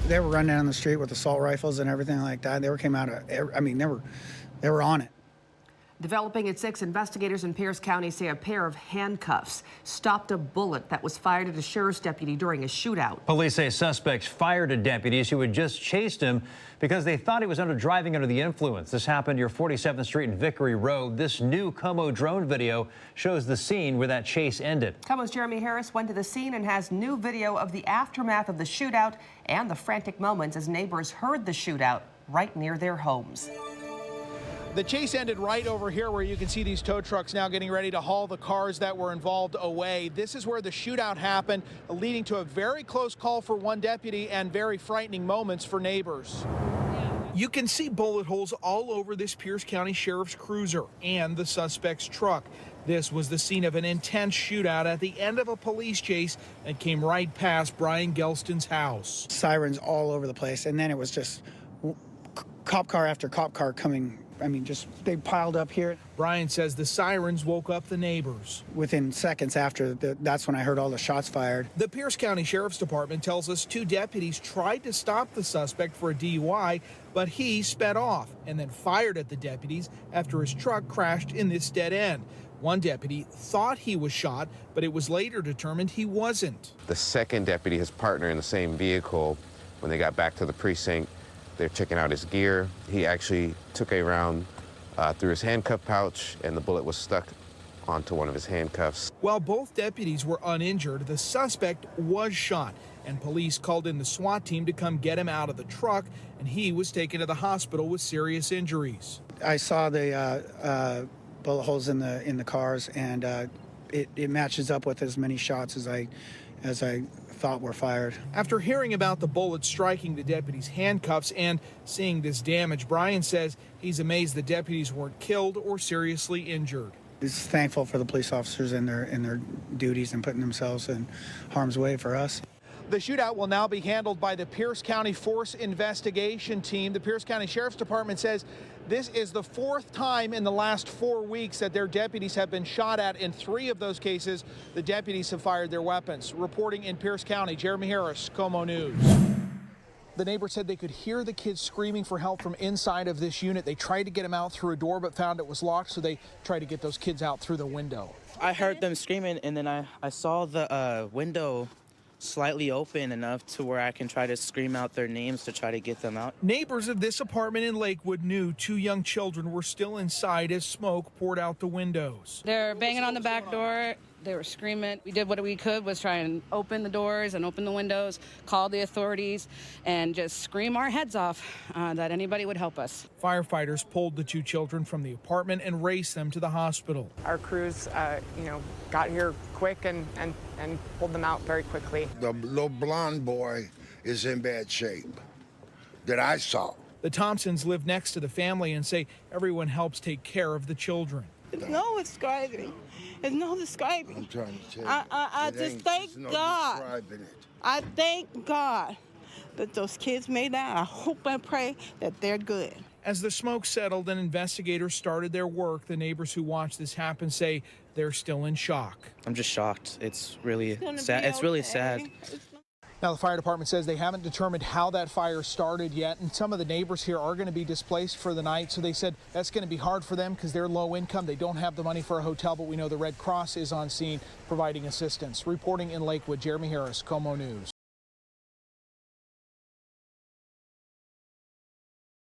They were running down the street with assault rifles and everything like that. They came out of, I mean, they were on it. Developing at 6, investigators in Pierce County say a pair of handcuffs stopped a bullet that was fired at a sheriff's deputy during a shootout. Police say suspects fired at deputies who had just chased him because they thought he was driving under the influence. This happened near 47th Street and Vickery Road. This new KOMO drone video shows the scene where that chase ended. KOMO's Jeremy Harris went to the scene and has new video of the aftermath of the shootout and the frantic moments as neighbors heard the shootout right near their homes. The chase ended right over here where you can see these tow trucks now getting ready to haul the cars that were involved away. This is where the shootout happened, leading to a very close call for one deputy and very frightening moments for neighbors. You can see bullet holes all over this Pierce County Sheriff's cruiser and the suspect's truck. This was the scene of an intense shootout at the end of a police chase that came right past Brian Gelston's house. Sirens all over the place, and then it was just cop car after cop car coming. I mean, just they piled up here. Brian says the sirens woke up the neighbors. Within seconds after, that's when I heard all the shots fired. The Pierce County Sheriff's Department tells us 2 deputies tried to stop the suspect for a DUI, but he sped off and then fired at the deputies after his truck crashed in this dead end. One deputy thought he was shot, but it was later determined he wasn't. The second deputy, his partner in the same vehicle, when they got back to the precinct, they're checking out his gear. He actually took a round through his handcuff pouch, and the bullet was stuck onto one of his handcuffs. While both deputies were uninjured, the suspect was shot, and police called in the SWAT team to come get him out of the truck, and he was taken to the hospital with serious injuries. I saw the bullet holes in the cars, and it matches up with as many shots as I thought were fired. After hearing about the bullet striking the deputies' handcuffs and seeing this damage, Brian says he's amazed the deputies weren't killed or seriously injured. He's thankful for the police officers and their duties and putting themselves in harm's way for us. The shootout will now be handled by the Pierce County Force Investigation Team. The Pierce County Sheriff's Department says this is the 4th time in the last 4 weeks that their deputies have been shot at. In 3 of those cases, the deputies have fired their weapons. Reporting in Pierce County, Jeremy Harris, KOMO News. The neighbor said they could hear the kids screaming for help from inside of this unit. They tried to get them out through a door but found it was locked, so they tried to get those kids out through the window. I heard them screaming, and then I saw the window slightly open enough to where I can try to scream out their names to try to get them out. Neighbors of this apartment in Lakewood knew 2 young children were still inside as smoke poured out the windows. They're banging on the back door. They were screaming. We did what we could, was try and open the doors and open the windows, call the authorities, and just scream our heads off that anybody would help us. Firefighters pulled the 2 children from the apartment and raced them to the hospital. Our crews, got here quick and pulled them out very quickly. The little blonde boy is in bad shape that I saw. The Thompsons live next to the family and say everyone helps take care of the children. It's no describing. It's no describing. I'm trying to tell you. I just thank God. I thank God that those kids made that. I hope and pray that they're good. As the smoke settled and investigators started their work, the neighbors who watched this happen say they're still in shock. I'm just shocked. It's really sad. It's really sad. Now, the fire department says they haven't determined how that fire started yet, and some of the neighbors here are going to be displaced for the night, so they said that's going to be hard for them because they're low income. They don't have the money for a hotel, but we know the Red Cross is on scene providing assistance. Reporting in Lakewood, Jeremy Harris, KOMO News.